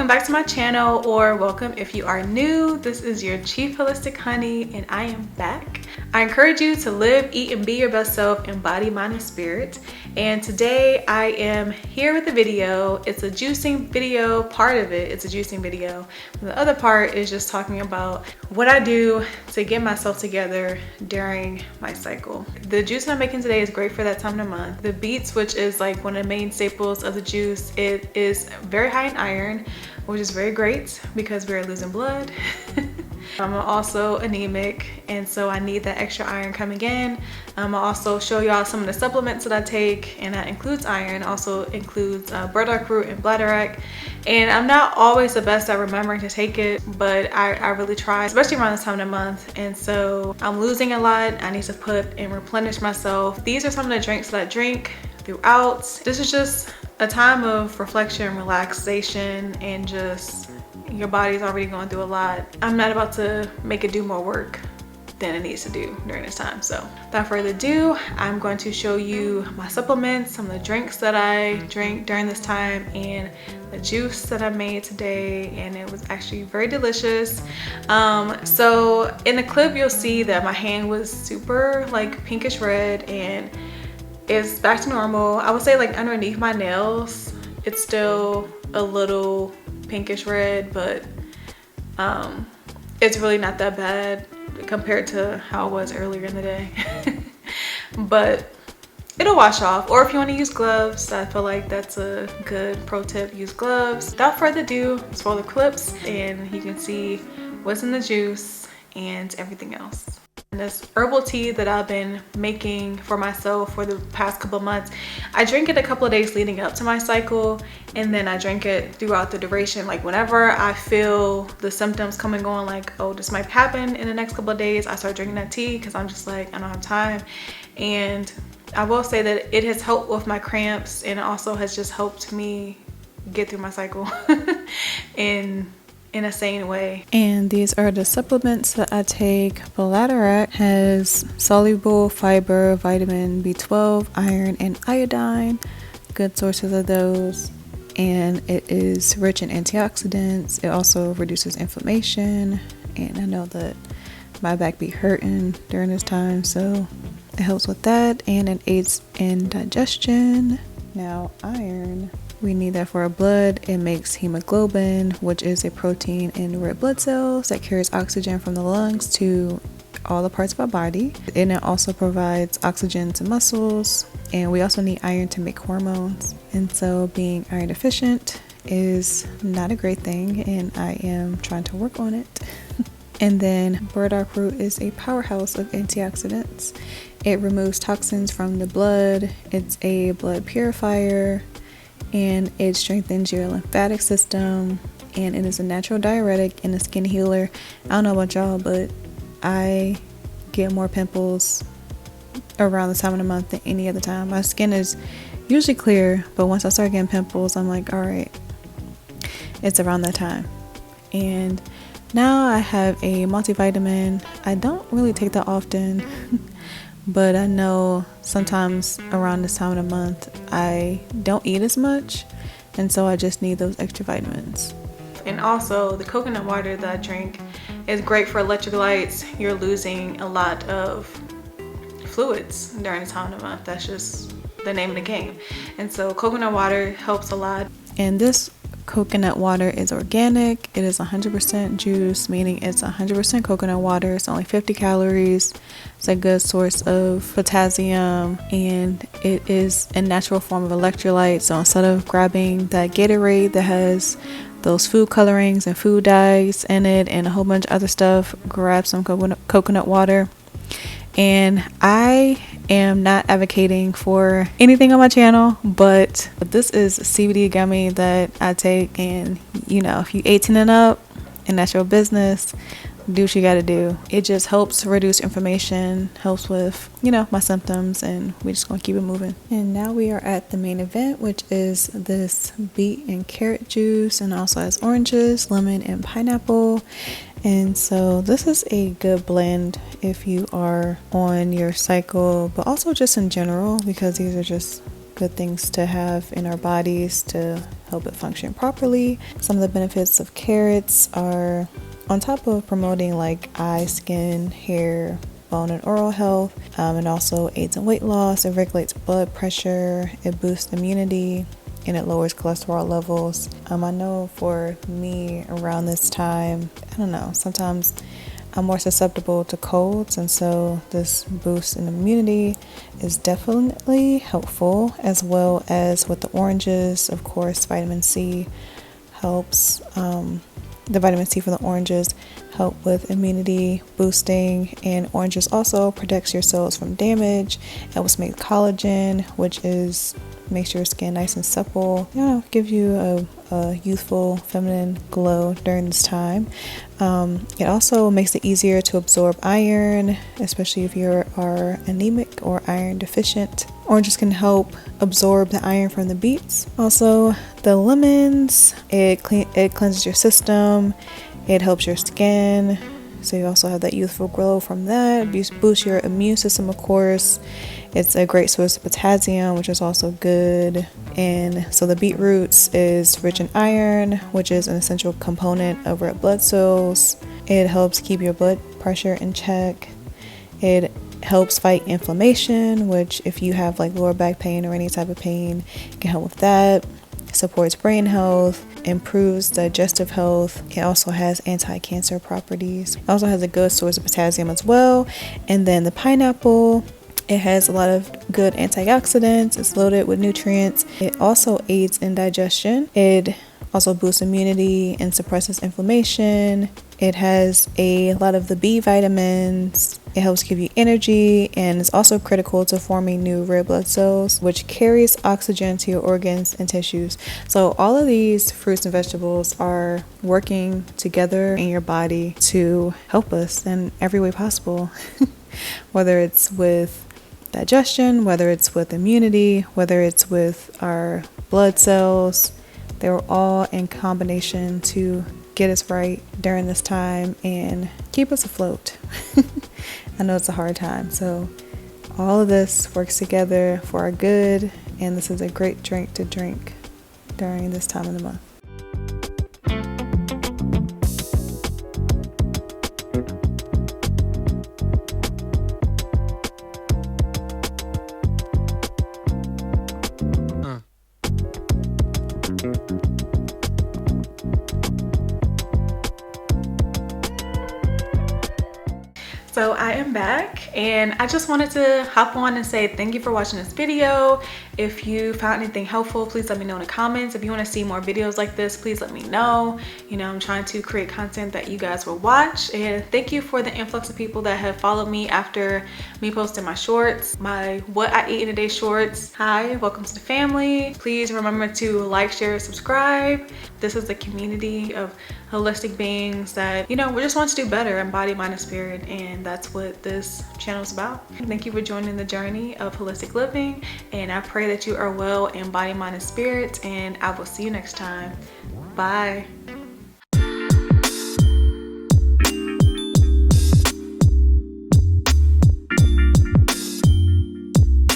Welcome back to my channel, or welcome if you are new. This is your Chief Holistic Honey and I am back. I encourage you to live, eat, and be your best self in body, mind, and spirit. And today I am here with a video. It's a juicing video. Part of it, it's a juicing video. The other part is just talking about what I do to get myself together during my cycle. The juice I'm making today is great for that time of the month. The beets, which is like one of the main staples of the juice, it is very high in iron, which is very great because we're losing blood. I'm also anemic, and so I need that extra iron coming in. I'll also show y'all some of the supplements that I take, and that includes iron, also includes burdock root and bladderwrack. And I'm not always the best at remembering to take it, but I really try, especially around this time of the month. And so I'm losing a lot. I need to put and replenish myself. These are some of the drinks that I drink throughout. This is just a time of reflection, relaxation, and just your body's already going through a lot. I'm not about to make it do more work than it needs to do during this time. So without further ado, I'm going to show you my supplements, some of the drinks that I drink during this time, and the juice that I made today, and it was actually very delicious. So in the clip you'll see that my hand was super like pinkish red, and it's back to normal. I would say like underneath my nails it's still a little pinkish red, but it's really not that bad compared to how it was earlier in the day. But it'll wash off. Or if you want to use gloves, I feel like that's a good pro tip. Use gloves. Without further ado, let's roll the clips and you can see what's in the juice and everything else. This herbal tea that I've been making for myself for the past couple of months, I drink it a couple of days leading up to my cycle, and then I drink it throughout the duration. Like whenever I feel the symptoms coming on, like, oh, this might happen in the next couple of days, I start drinking that tea because I'm just like, I don't have time. And I will say that it has helped with my cramps, and it also has just helped me get through my cycle in a sane way. And these are the supplements that I take. Bladderwrack has soluble fiber, vitamin B12, iron, and iodine. Good sources of those. And it is rich in antioxidants. It also reduces inflammation. And I know that my back be hurting during this time, so it helps with that. And it aids in digestion. Now, iron, we need that for our blood. It makes hemoglobin, which is a protein in red blood cells that carries oxygen from the lungs to all the parts of our body. And it also provides oxygen to muscles. And we also need iron to make hormones. And so being iron deficient is not a great thing, and I am trying to work on it. And then burdock root is a powerhouse of antioxidants. It removes toxins from the blood. It's a blood purifier, and it strengthens your lymphatic system, and it is a natural diuretic and a skin healer. I don't know about y'all, but I get more pimples around the time of the month than any other time. My skin is usually clear, but once I start getting pimples, I'm like, all right, it's around that time. And now I have a multivitamin. I don't really take that often, but I know sometimes around this time of the month I don't eat as much, and so I just need those extra vitamins. And also the coconut water that I drink is great for electrolytes. You're losing a lot of fluids during the time of the month. That's just the name of the game. And so coconut water helps a lot. And this coconut water is organic. It is 100% juice, meaning it's 100% coconut water. It's only 50 calories. It's a good source of potassium, and it is a natural form of electrolyte. So instead of grabbing that Gatorade that has those food colorings and food dyes in it and a whole bunch of other stuff, grab some coconut water. And I am not advocating for anything on my channel, but this is a CBD gummy that I take, and you know, if you 18 and up and that's your business, do what you gotta do. It just helps reduce inflammation, helps with, you know, my symptoms, and we're just gonna keep it moving. And now we are at the main event, which is this beet and carrot juice, and also has oranges, lemon, and pineapple. And so this is a good blend if you are on your cycle, but also just in general, because these are just good things to have in our bodies to help it function properly. Some of the benefits of carrots are, on top of promoting like eye, skin, hair, bone and oral health, it also aids in weight loss, it regulates blood pressure, it boosts immunity, and it lowers cholesterol levels. I know for me around this time, I don't know, sometimes I'm more susceptible to colds, and so this boost in immunity is definitely helpful, as well as with the oranges. Of course, vitamin C helps. The vitamin C from the oranges help with immunity boosting, and oranges also protects your cells from damage. It helps make collagen, which is makes your skin nice and supple. Gives you a youthful, feminine glow during this time. It also makes it easier to absorb iron, especially if you are anemic or iron deficient. Oranges can help absorb the iron from the beets. Also, the lemons, it cleanses your system. It helps your skin. So you also have that youthful glow from that. Boosts your immune system, of course. It's a great source of potassium, which is also good. And so the beetroots is rich in iron, which is an essential component of red blood cells. It helps keep your blood pressure in check. It helps fight inflammation, which if you have like lower back pain or any type of pain, it can help with that. Supports brain health, improves digestive health. It also has anti-cancer properties. It also has a good source of potassium as well. And then the pineapple, it has a lot of good antioxidants. It's loaded with nutrients. It also aids in digestion. It also boosts immunity and suppresses inflammation. It has a lot of the B vitamins. It helps give you energy, and it's also critical to forming new red blood cells, which carries oxygen to your organs and tissues. So all of these fruits and vegetables are working together in your body to help us in every way possible, whether it's with digestion, whether it's with immunity, whether it's with our blood cells. They're all in combination to get us right during this time and keep us afloat. I know it's a hard time, so all of this works together for our good, and this is a great drink to drink during this time of the month. So I am back, and I just wanted to hop on and say thank you for watching this video. If you found anything helpful, please let me know in the comments. If you want to see more videos like this, please let me know. I'm trying to create content that you guys will watch. And thank you for the influx of people that have followed me after me posting my shorts, my what I eat in a day shorts. Hi, welcome to the family. Please remember to like, share, subscribe. This is the community of holistic beings that, we just want to do better in body, mind, and spirit. And that's what this channel is about. Thank you for joining the journey of holistic living. And I pray that you are well in body, mind, and spirit. And I will see you next time. Bye.